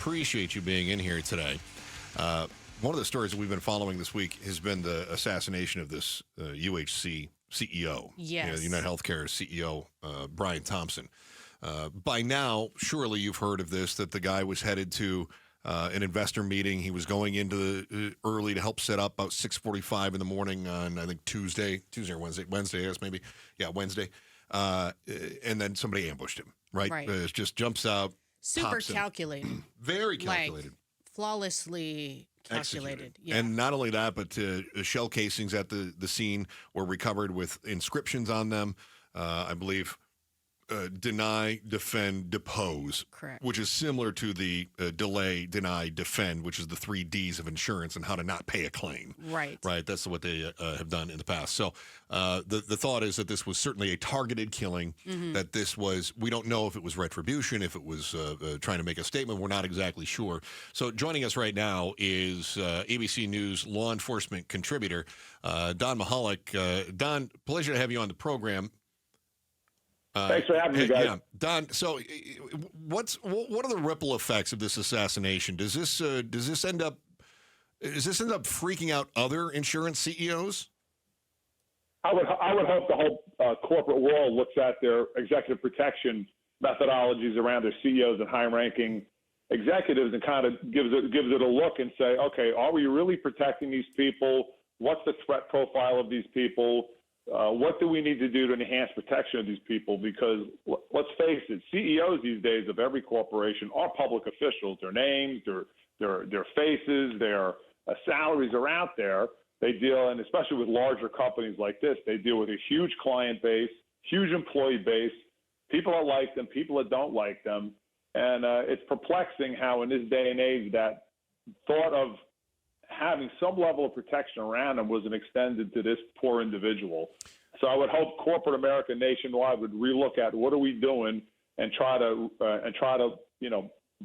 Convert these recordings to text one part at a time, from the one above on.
appreciate you being in here today. One of the stories that we've been following this week has been the assassination of this UHC CEO, Yes. UnitedHealthcare CEO, Brian Thompson. By now, surely you've heard of this, that the guy was headed to an investor meeting. He was going into early to help set up about 6:45 in the morning on, I think, Tuesday or Wednesday, I guess maybe. Yeah, Wednesday. And then somebody ambushed him, right? Right. It just jumps out. Super calculated. Very calculated. Like, flawlessly calculated. Yeah. And not only that, but shell casings at the scene were recovered with inscriptions on them, I believe. Deny, defend, depose. Correct. Which is similar to the delay, deny, defend, which is the 3 Ds of insurance and how to not pay a claim. Right. Right. That's what they have done in the past. So the thought is that this was certainly a targeted killing, that this was, we don't know if it was retribution, if it was trying to make a statement. We're not exactly sure. So joining us right now is ABC News law enforcement contributor, Don Mahalik. Don, pleasure to have you on the program. Thanks for having me, guys. Yeah, Don. So, what are the ripple effects of this assassination? Does this end up freaking out other insurance CEOs? I would hope the whole corporate world looks at their executive protection methodologies around their CEOs and high-ranking executives and kind of gives it a look and say, okay, are we really protecting these people? What's the threat profile of these people? What do we need to do to enhance protection of these people? Because let's face it, CEOs these days of every corporation are public officials. Their names, their faces, their salaries are out there. They deal, and especially with larger companies like this, they deal with a huge client base, huge employee base, people that like them, people that don't like them. And it's perplexing how in this day and age that thought of having some level of protection around them wasn't extended to this poor individual. So I would hope corporate America nationwide would relook at what are we doing and try to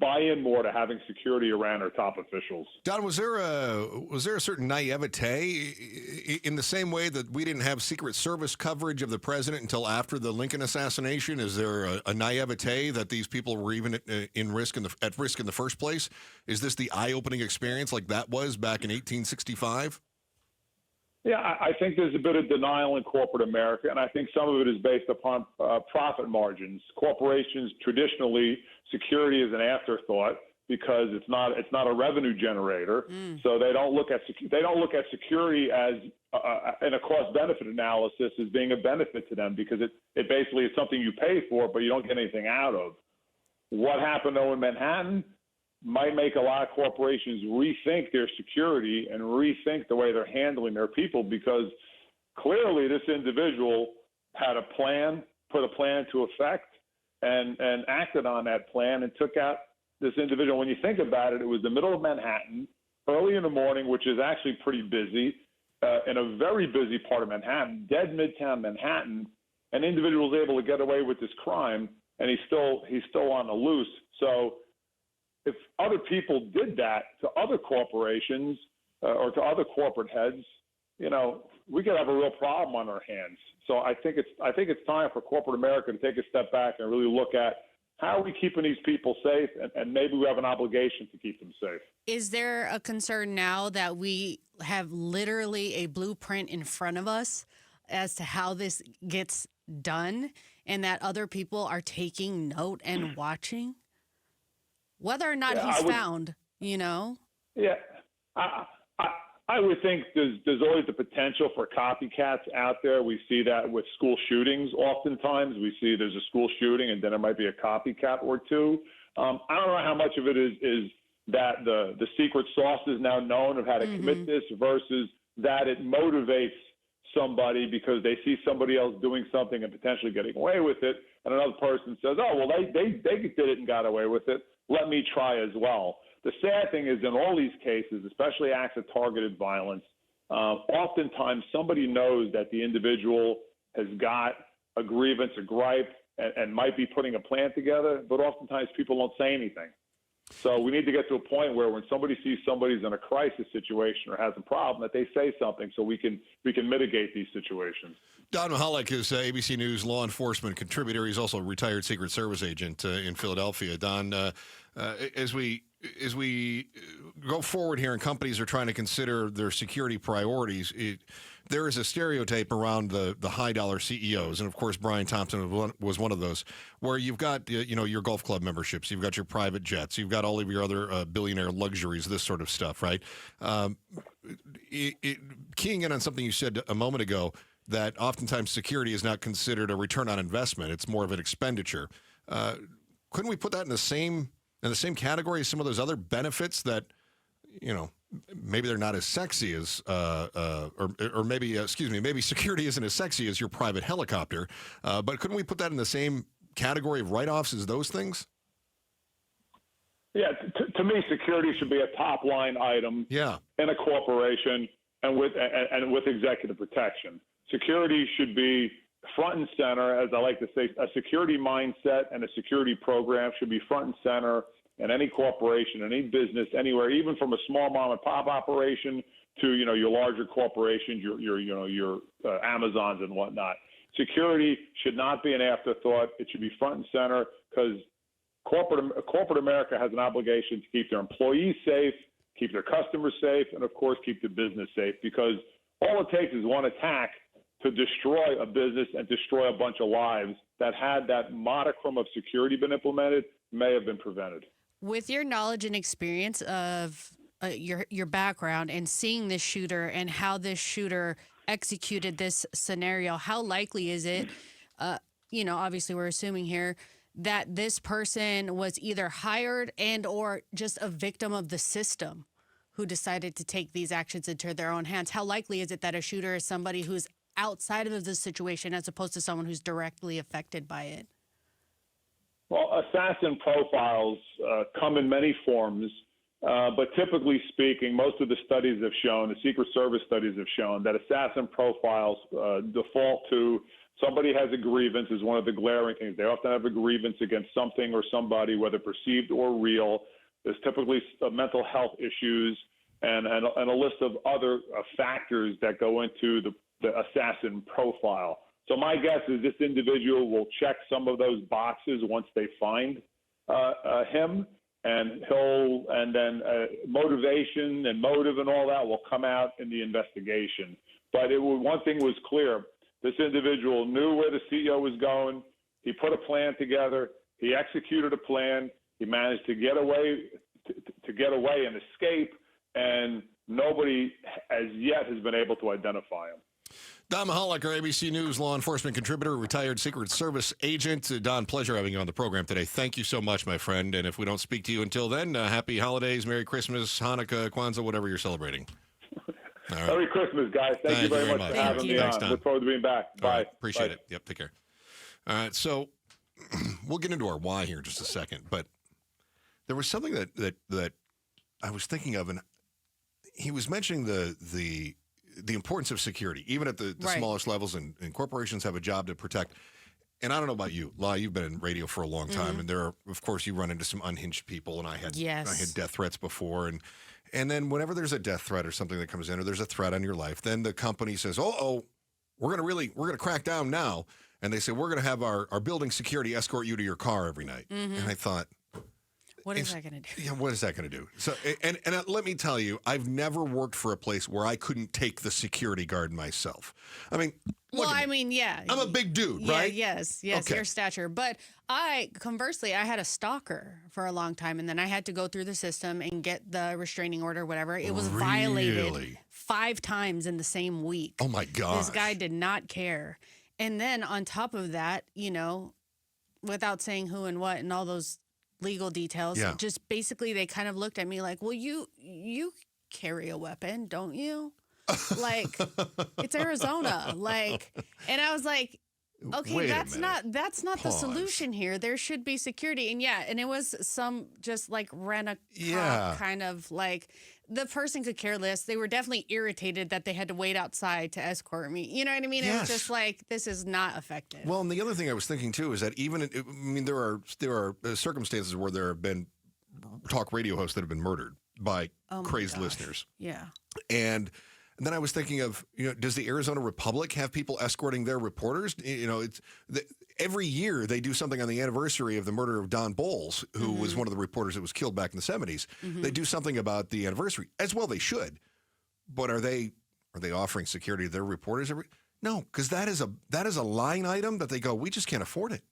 buy in more to having security around our top officials. Don, was there a certain naivete in the same way that we didn't have Secret Service coverage of the president until after the Lincoln assassination? Is there a naivete that these people were even at risk in the first place? Is this the eye-opening experience like that was back in 1865? Yeah, I think there's a bit of denial in corporate America, and I think some of it is based upon profit margins. Corporations traditionally, security is an afterthought because it's not a revenue generator. So they don't look at security as in a cost-benefit analysis as being a benefit to them because it basically is something you pay for, but you don't get anything out of. What happened though in Manhattan might make a lot of corporations rethink their security and rethink the way they're handling their people because clearly this individual had a plan, put a plan into effect, and acted on that plan and took out this individual. When you think about it, it was the middle of Manhattan, early in the morning, which is actually pretty busy, in a very busy part of Manhattan, dead midtown Manhattan. An individual was able to get away with this crime, and he's still on the loose. So if other people did that to other corporations or to other corporate heads, we could have a real problem on our hands. So I think it's time for corporate America to take a step back and really look at how are we keeping these people safe, and maybe we have an obligation to keep them safe. Is there a concern now that we have literally a blueprint in front of us as to how this gets done and that other people are taking note and watching? Whether or not he's found, Yeah, I would think there's always the potential for copycats out there. We see that with school shootings. Oftentimes we see there's a school shooting and then there might be a copycat or two. I don't know how much of it is that the secret sauce is now known of how to commit this versus that it motivates somebody because they see somebody else doing something and potentially getting away with it. And another person says, oh, well, they did it and got away with it. Let me try as well. The sad thing is in all these cases, especially acts of targeted violence, oftentimes somebody knows that the individual has got a grievance, a gripe, and might be putting a plan together, but oftentimes people don't say anything. So we need to get to a point where when somebody sees somebody's in a crisis situation or has a problem, that they say something so we can mitigate these situations. Don Mahalik is ABC News law enforcement contributor. He's also a retired Secret Service agent in Philadelphia. Don, as we go forward here and companies are trying to consider their security priorities, there is a stereotype around the high dollar CEOs, and of course Brian Thompson was one of those, where you've got your golf club memberships, you've got your private jets, you've got all of your other billionaire luxuries, this sort of stuff, right? Keying in on something you said a moment ago, that oftentimes security is not considered a return on investment; it's more of an expenditure. Couldn't we put that in the same category as some of those other benefits that, maybe they're not as sexy as, or maybe security isn't as sexy as your private helicopter, but couldn't we put that in the same category of write-offs as those things? Yeah, to me, security should be a top line item in a corporation and with executive protection. Security should be front and center, as I like to say. A security mindset and a security program should be front and center in any corporation, any business, anywhere, even from a small mom and pop operation to your larger corporations, your Amazons and whatnot. Security should not be an afterthought. It should be front and center, because corporate America has an obligation to keep their employees safe, keep their customers safe, and of course keep the business safe, because all it takes is one attack to destroy a business and destroy a bunch of lives that, had that modicum of security been implemented, may have been prevented. With your knowledge and experience of your background and seeing this shooter and how this shooter executed this scenario, how likely is it, obviously we're assuming here, that this person was either hired and or just a victim of the system who decided to take these actions into their own hands? How likely is it that a shooter is somebody who's outside of the situation as opposed to someone who's directly affected by it? Well, assassin profiles come in many forms, but typically speaking, most of the studies have shown, the Secret Service studies have shown, that assassin profiles default to somebody has a grievance is one of the glaring things. They often have a grievance against something or somebody, whether perceived or real. There's typically mental health issues and a list of other factors that go into the assassin profile. So my guess is this individual will check some of those boxes once they find him, and then motivation and motive and all that will come out in the investigation. But one thing was clear: this individual knew where the CEO was going. He put a plan together. He executed a plan. He managed to get away and escape, and nobody as yet has been able to identify him. Don Mahalik, our ABC News law enforcement contributor, retired Secret Service agent. Don, pleasure having you on the program today. Thank you so much, my friend. And if we don't speak to you until then, happy holidays, Merry Christmas, Hanukkah, Kwanzaa, whatever you're celebrating. All right. Merry Christmas, guys. Thank you very much for having me on. Look forward to being back. Bye. Right. Appreciate it. Yep, take care. All right, so we'll get into our why here in just a second. But there was something that I was thinking of, and he was mentioning the importance of security, even at the Right. smallest levels, and corporations have a job to protect. And I don't know about you, La, you've been in radio for a long time, and there are, of course, you run into some unhinged people, and I had death threats before, and then whenever there's a death threat or something that comes in, or there's a threat on your life, then the company says, we're gonna crack down now, and they say, we're gonna have our building security escort you to your car every night. And I thought, What is that going to do? yeah, what is that going to do? So, and let me tell you, I've never worked for a place where I couldn't take the security guard myself. I mean, yeah. I'm a big dude, Yeah, right? yes, Okay. your stature. But conversely, I had a stalker for a long time, and then I had to go through the system and get the restraining order, whatever. It was violated Really? 5 times in the same week. Oh my God. This guy did not care. And then on top of that, without saying who and what and all those legal details, just basically they kind of looked at me like, well, you carry a weapon, don't you? Like, it's Arizona. Like, and I was like, okay, Wait a that's minute. not the Pause. solution here. There should be security. And it was some just like Yeah. kind of like, the person could care less. They were definitely irritated that they had to wait outside to escort me. You know what I mean? It was just like, this is not effective. Well, and the other thing I was thinking too is that there are circumstances where there have been talk radio hosts that have been murdered by Oh my crazed gosh. listeners. Yeah. And And then I was thinking of, does the Arizona Republic have people escorting their reporters? Every year they do something on the anniversary of the murder of Don Bowles, who was one of the reporters that was killed back in the 70s. They do something about the anniversary, as well they should. But are they offering security to their reporters? No, because that is a line item that they go, we just can't afford it.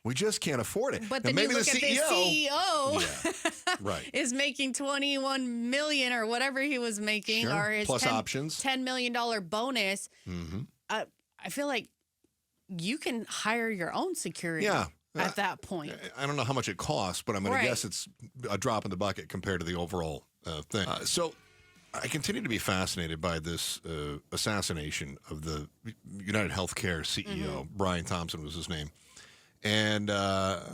We just can't afford it. But now, then maybe you look the at the CEO right. is making $21 million or whatever he was making, Sure. or his Plus options. $10 million bonus. I feel like you can hire your own security at that point. I don't know how much it costs, but I'm going to guess it's a drop in the bucket compared to the overall thing. So I continue to be fascinated by this assassination of the UnitedHealthcare CEO. Brian Thompson was his name. And I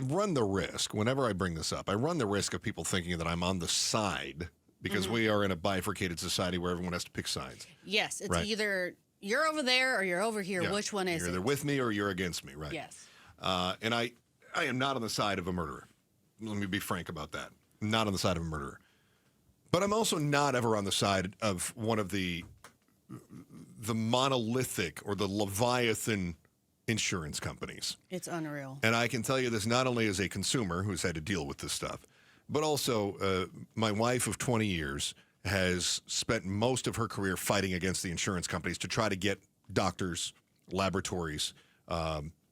run the risk, whenever I bring this up, I run the risk of people thinking that I'm on the side because we are in a bifurcated society where everyone has to pick sides. Yes, it's either you're over there or you're over here. Yeah. Which one is You're it? either with me or you're against me, right? Yes. And I am not on the side of a murderer. Let me be frank about that. I'm not on the side of a murderer. But I'm also not ever on the side of one of the monolithic or the Leviathan insurance companies. It's unreal. And I can tell you this not only as a consumer who's had to deal with this stuff, but also my wife of 20 years has spent most of her career fighting against the insurance companies to try to get doctors, laboratories,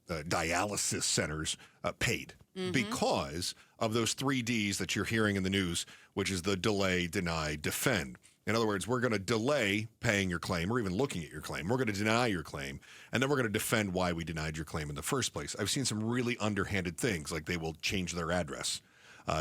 dialysis centers paid because of those 3 Ds that you're hearing in the news, which is the delay, deny, defend. In other words, we're going to delay paying your claim or even looking at your claim. We're going to deny your claim, and then we're going to defend why we denied your claim in the first place. I've seen some really underhanded things, like they will change their address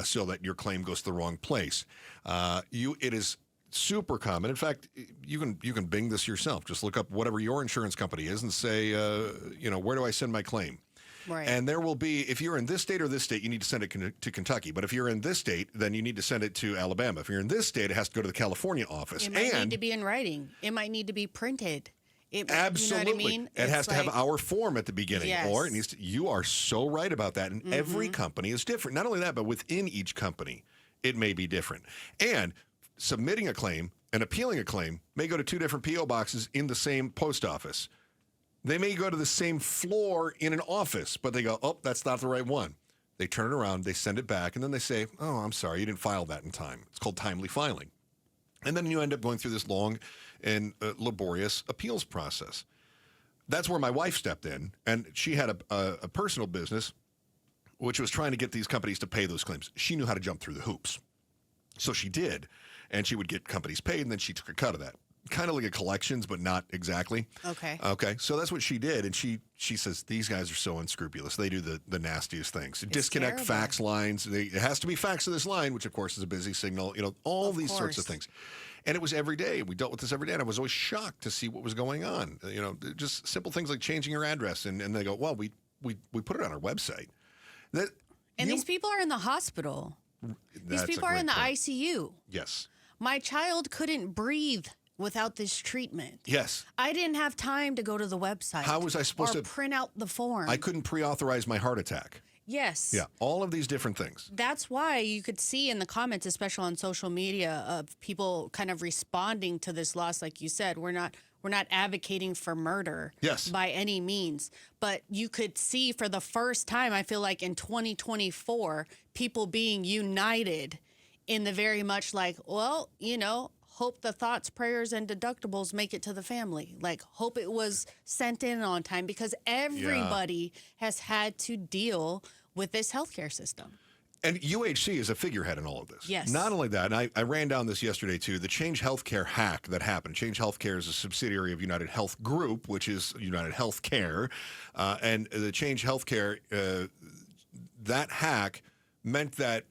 so that your claim goes to the wrong place. It is super common. In fact, you can Bing this yourself. Just look up whatever your insurance company is and say, where do I send my claim? Right. And there will be, if you're in this state or this state, you need to send it to Kentucky. But if you're in this state, then you need to send it to Alabama. If you're in this state, it has to go to the California office. It might need to be in writing. It might need to be printed. Absolutely. You know what I mean? It has to have our form at the beginning. Yes. Or it needs to, you are so right about that. And every company is different. Not only that, but within each company, it may be different. And submitting a claim and appealing a claim may go to 2 different P.O. boxes in the same post office. They may go to the same floor in an office, but they go, oh, that's not the right one. They turn it around, they send it back, and then they say, oh, I'm sorry, you didn't file that in time. It's called timely filing. And then you end up going through this long and laborious appeals process. That's where my wife stepped in, and she had a personal business, which was trying to get these companies to pay those claims. She knew how to jump through the hoops. So she did, and she would get companies paid, and then she took a cut of that. Kind of like a collections, but not exactly. Okay. So that's what she did. And she says, these guys are so unscrupulous. They do the nastiest things. Disconnect terrible. fax lines. It has to be fax to this line, which of course is a busy signal. All these sorts of things. And it was every day. We dealt with this every day. And I was always shocked to see what was going on. Just simple things like changing your address. And they go, well, we put it on our website. These people are in the hospital. These people are in the ICU. Yes. My child couldn't breathe without this treatment. Yes. I didn't have time to go to the website. How was I supposed to print out the form? I couldn't pre-authorize my heart attack. Yes. Yeah, all of these different things. That's why you could see in the comments, especially on social media, of people kind of responding to this loss. Like you said, we're not advocating for murder by any means. But you could see for the first time, I feel like in 2024, people being united in the very much like, well, hope the thoughts, prayers, and deductibles make it to the family. Like, hope it was sent in on time, because everybody has had to deal with this healthcare system. And UHC is a figurehead in all of this. Yes. Not only that, and I ran down this yesterday too, the Change Healthcare hack that happened. Change Healthcare is a subsidiary of United Health Group, which is UnitedHealthcare. And the Change Healthcare, that hack meant that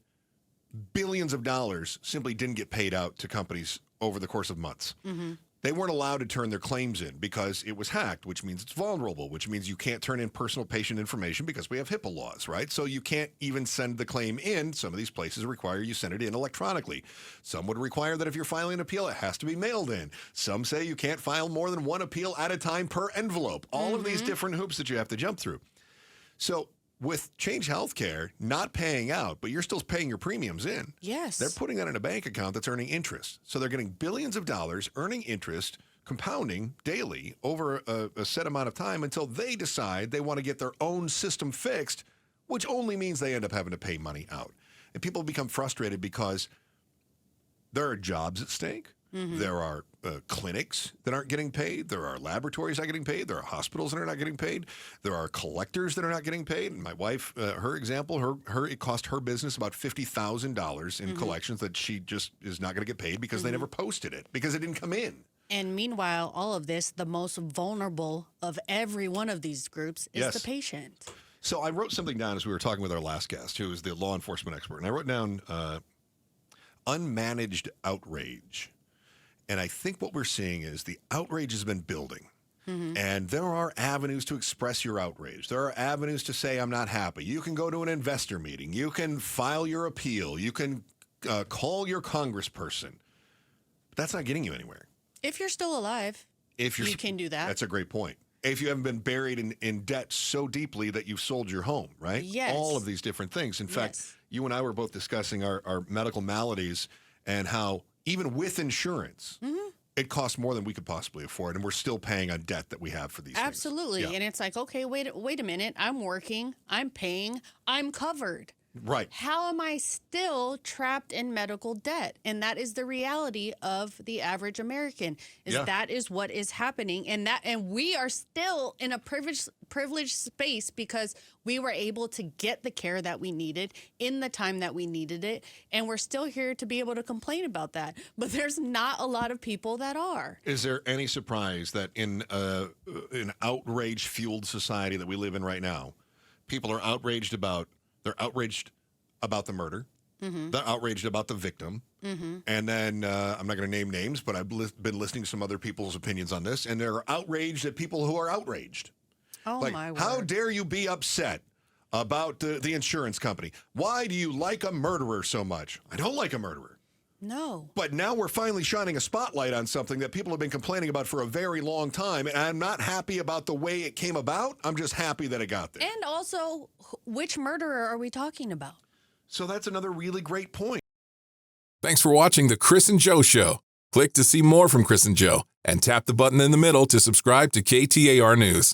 billions of dollars simply didn't get paid out to companies over the course of months. They weren't allowed to turn their claims in because it was hacked, which means it's vulnerable, which means you can't turn in personal patient information because we have HIPAA laws, right? So you can't even send the claim in. Some of these places require you send it in electronically. Some would require that if you're filing an appeal, it has to be mailed in. Some say you can't file more than one appeal at a time per envelope. All of these different hoops that you have to jump through. So with Change Healthcare not paying out, but you're still paying your premiums in. Yes. They're putting that in a bank account that's earning interest. So they're getting billions of dollars earning interest, compounding daily over a set amount of time until they decide they want to get their own system fixed, which only means they end up having to pay money out. And people become frustrated because there are jobs at stake. There are clinics that aren't getting paid. There are laboratories not getting paid. There are hospitals that are not getting paid. There are collectors that are not getting paid. And my wife, her example, it cost her business about $50,000 in collections that she just is not going to get paid because they never posted it because it didn't come in. And meanwhile, all of this, the most vulnerable of every one of these groups is the patient. So I wrote something down as we were talking with our last guest, who is the law enforcement expert. And I wrote down unmanaged outrage. And I think what we're seeing is the outrage has been building. And there are avenues to express your outrage. There are avenues to say, I'm not happy. You can go to an investor meeting. You can file your appeal. You can call your congressperson. But that's not getting you anywhere. If you're still alive, you can do that. That's a great point. If you haven't been buried in debt so deeply that you've sold your home, right? Yes. All of these different things. In fact, you and I were both discussing our medical maladies and how even with insurance, it costs more than we could possibly afford, and we're still paying on debt that we have for these things. Absolutely. And it's like, okay, wait a minute. I'm working, I'm paying, I'm covered. Right. How am I still trapped in medical debt? And that is the reality of the average American. That is what is happening, and we are still in a privileged space because we were able to get the care that we needed in the time that we needed it, and we're still here to be able to complain about that. But there's not a lot of people that are. Is there any surprise that in an outrage-fueled society that we live in right now, people are outraged about the murder. They're outraged about the victim. And then I'm not going to name names, but I've been listening to some other people's opinions on this, and they're outraged at people who are outraged. Oh, like, my word. how dare you be upset about the insurance company? Why do you like a murderer so much? I don't like a murderer. No. But now we're finally shining a spotlight on something that people have been complaining about for a very long time, and I'm not happy about the way it came about. I'm just happy that it got there. And also, which murderer are we talking about? So that's another really great point. Thanks for watching The Chris and Joe Show. Click to see more from Chris and Joe, and tap the button in the middle to subscribe to KTAR News.